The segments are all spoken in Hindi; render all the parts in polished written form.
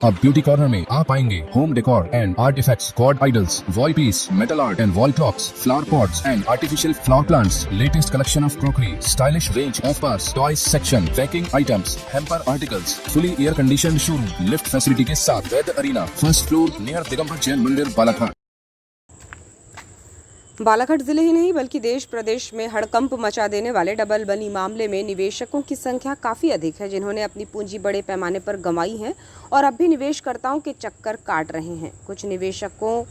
अब ब्यूटी कॉर्नर में आप पाएंगे home decor and artifacts, god idols, wall piece, metal art and wall clocks, flower pots and artificial flower plants, latest collection of crockery, stylish range of bars, toys section, baking items, hamper articles, fully air conditioned showroom, lift facility के साथ Ved Arena, first floor near Digambar Jain मंदिर, बालाघाट। बालाघाट जिले ही नहीं बल्कि देश प्रदेश में हड़कंप मचा देने वाले डबल बनी मामले में निवेशकों की संख्या काफी अधिक है, जिन्होंने अपनी पूंजी बड़े पैमाने पर गंवाई है और अब भी निवेशकर्ताओं के चक्कर काट रहे हैं। कुछ निवेशकों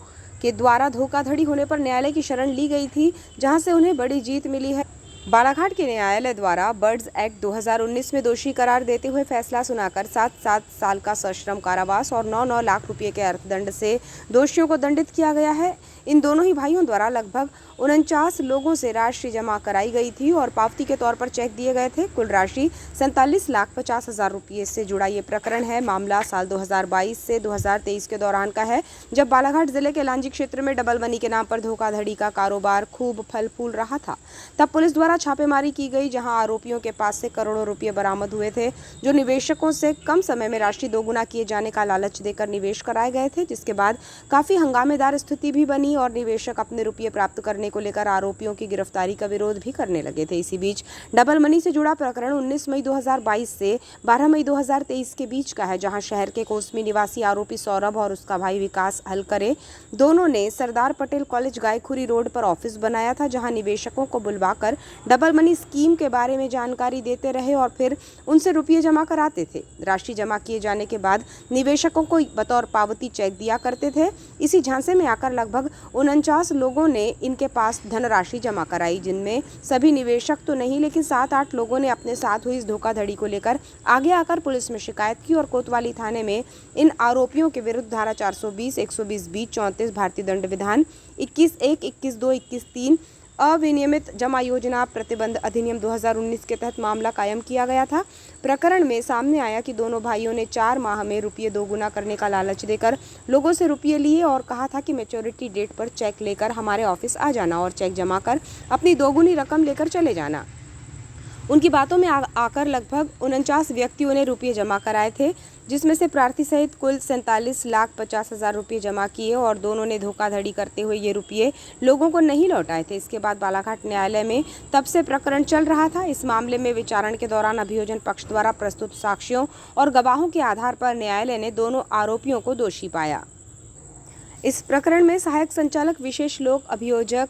के द्वारा धोखाधड़ी होने पर न्यायालय की शरण ली गई थी, जहां से उन्हें बड़ी जीत मिली है। बालाघाट के न्यायालय द्वारा बर्ड्स एक्ट 2019 में दोषी करार देते हुए फैसला सुनाकर 7 साल का सश्रम कारावास और 9 लाख रुपए के अर्थदंड से दोषियों को दंडित किया गया है। इन दोनों ही भाइयों द्वारा लगभग 49 लोगों से राशि जमा कराई गई थी और पावती के तौर पर चेक दिए गए थे। कुल राशि 47,50,000 रुपये से जुड़ा ये प्रकरण है। मामला साल 2022 से 2023 के दौरान का है, जब बालाघाट जिले के लांजी क्षेत्र में डबल बनी के नाम पर धोखाधड़ी का कारोबार खूब फल फूल रहा था। तब पुलिस द्वारा छापेमारी की गई, जहां आरोपियों के पास से करोड़ों रुपए बरामद हुए थे, जो निवेशकों से कम समय में राशि दोगुना किए जाने का लालच देकर निवेश कराए गए थे, जिसके बाद काफी हंगामेदार स्थिति भी बनी और निवेशक अपने रुपये प्राप्त करने को लेकर आरोपियों की गिरफ्तारी का विरोध भी करने लगे थे। इसी बीच डबल मनी से जुड़ा प्रकरण 19 मई 2022 से 12 मई 2023 के बीच का है, जहां शहर के कोसमी निवासी आरोपी सौरभ और उसका भाई विकास हलकरे दोनों ने सरदार पटेल कॉलेज गायखुरी रोड पर ऑफिस बनाया था, जहां निवेशकों को बुलवाकर डबल मनी स्कीम के बारे में जानकारी देते रहे और फिर उनसे रुपये जमा कराते थे। राशि जमा किए जाने के बाद निवेशकों को बतौर पावती चेक दिया करते थे। इसी झांसे में आकर लगभग 49 लोगों ने इनके पास धनराशि जमा कराई, जिनमें सभी निवेशक तो नहीं, लेकिन 7-8 लोगों ने अपने साथ हुई इस धोखाधड़ी को लेकर आगे आकर पुलिस में शिकायत की और कोतवाली थाने में इन आरोपियों के विरुद्ध धारा 420, 120B, 34 भारतीय दंड विधान, 21(1), 21(2), 21(3) अविनियमित जमा योजना प्रतिबंध अधिनियम 2019 के तहत मामला कायम किया गया था। प्रकरण में सामने आया कि दोनों भाइयों ने 4 माह में रुपये दोगुना करने का लालच देकर लोगों से रुपये लिए और कहा था कि मैच्योरिटी डेट पर चेक लेकर हमारे ऑफिस आ जाना और चेक जमा कर अपनी दोगुनी रकम लेकर चले जाना। उनकी बातों में आकर लगभग 49 व्यक्तियों ने रुपये जमा कराए थे, जिसमें से प्रार्थी सहित कुल 47,50,000 रुपये जमा किए और दोनों ने धोखाधड़ी करते हुए ये रुपये लोगों को नहीं लौटाए थे। इसके बाद बालाघाट न्यायालय में तब से प्रकरण चल रहा था। इस मामले में विचारण के दौरान अभियोजन पक्ष द्वारा प्रस्तुत साक्ष्यों और गवाहों के आधार पर न्यायालय ने दोनों आरोपियों को दोषी पाया। इस प्रकरण में सहायक संचालक विशेष लोक अभियोजक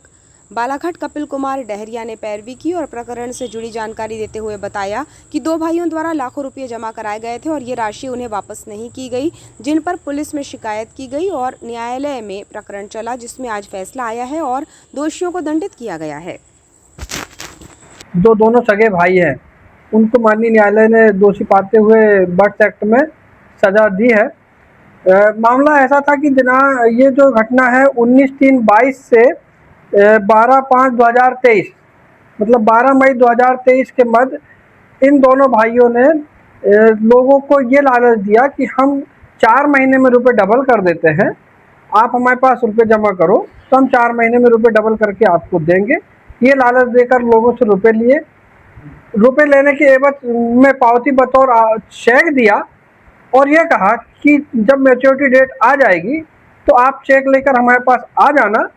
बालाघाट कपिल कुमार डहरिया ने पैरवी की और प्रकरण से जुड़ी जानकारी देते हुए बताया कि दो भाइयों द्वारा लाखों रुपये जमा कराए गए थे और ये राशि उन्हें वापस नहीं की गई, जिन पर पुलिस में शिकायत की गई और न्यायालय में प्रकरण चला, जिसमें आज फैसला आया है और दोषियों को दंडित किया गया है। दोनों सगे भाई हैं, उनको माननीय न्यायालय ने दोषी पाते हुए बर्ड्स एक्ट में सजा दी है। मामला ऐसा था कि ये जो घटना है 19/3/22 से 12/5/2023 मतलब 12 मई 2023 के मध्य इन दोनों भाइयों ने लोगों को ये लालच दिया कि हम 4 महीने में रुपए डबल कर देते हैं, आप हमारे पास रुपए जमा करो तो हम 4 महीने में रुपए डबल करके आपको देंगे। ये लालच देकर लोगों से रुपए लिए। रुपए लेने के एवज में पावती बतौर चेक दिया और ये कहा कि जब मैच्योरिटी डेट आ जाएगी तो आप चेक लेकर हमारे पास आ जाना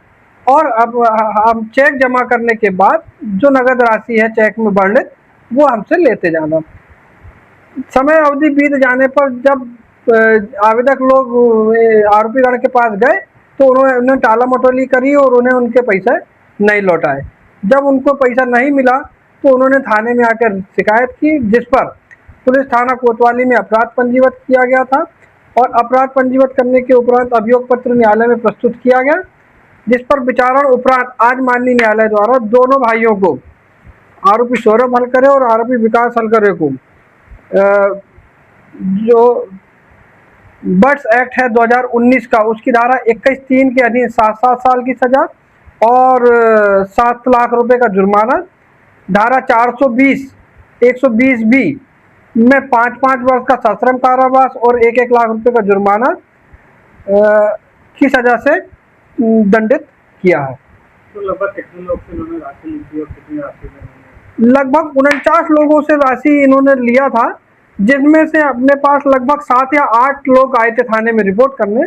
और अब हम चेक जमा करने के बाद जो नगद राशि है चेक में वर्णित वो हमसे लेते जाना। समय अवधि बीत जाने पर जब आवेदक लोग आरोपीगण के पास गए तो उन्होंने टाला मटोली करी और उन्हें उनके पैसे नहीं लौटाए। जब उनको पैसा नहीं मिला तो उन्होंने थाने में आकर शिकायत की, जिस पर पुलिस थाना कोतवाली में अपराध पंजीबद्ध किया गया था और अपराध पंजीबद्ध करने के उपरांत अभियोग पत्र न्यायालय में प्रस्तुत किया गया, जिस पर विचारण उपरांत आज माननीय न्यायालय द्वारा दोनों भाइयों को, आरोपी सौरभ हलकरे और आरोपी विकास हलकरे को जो बर्ड्स एक्ट है 2019 का, उसकी धारा 21(3) के अधीन 7 साल की सजा और 7 लाख रुपए का जुर्माना, धारा 420, 120B में 5-5 वर्ष का सश्रम कारावास और 1-1 लाख रुपए का जुर्माना की सजा से दंडित किया है। तो लगभग कितने लोग से इन्होंने राशि ली थी और कितनी राशि में? लगभग 49 लोगों से राशि इन्होंने लिया था जिसमें से अपने पास लगभग 7 या 8 लोग आए थे थाने में रिपोर्ट करने,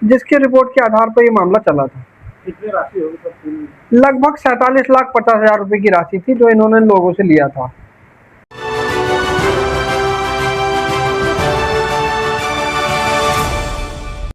जिसके रिपोर्ट के आधार पर ये मामला चला था। कितनी राशि होगी सब? लगभग 47,50,000 रुपए की राशि थी जो इन्होंने लोगों से लिया था।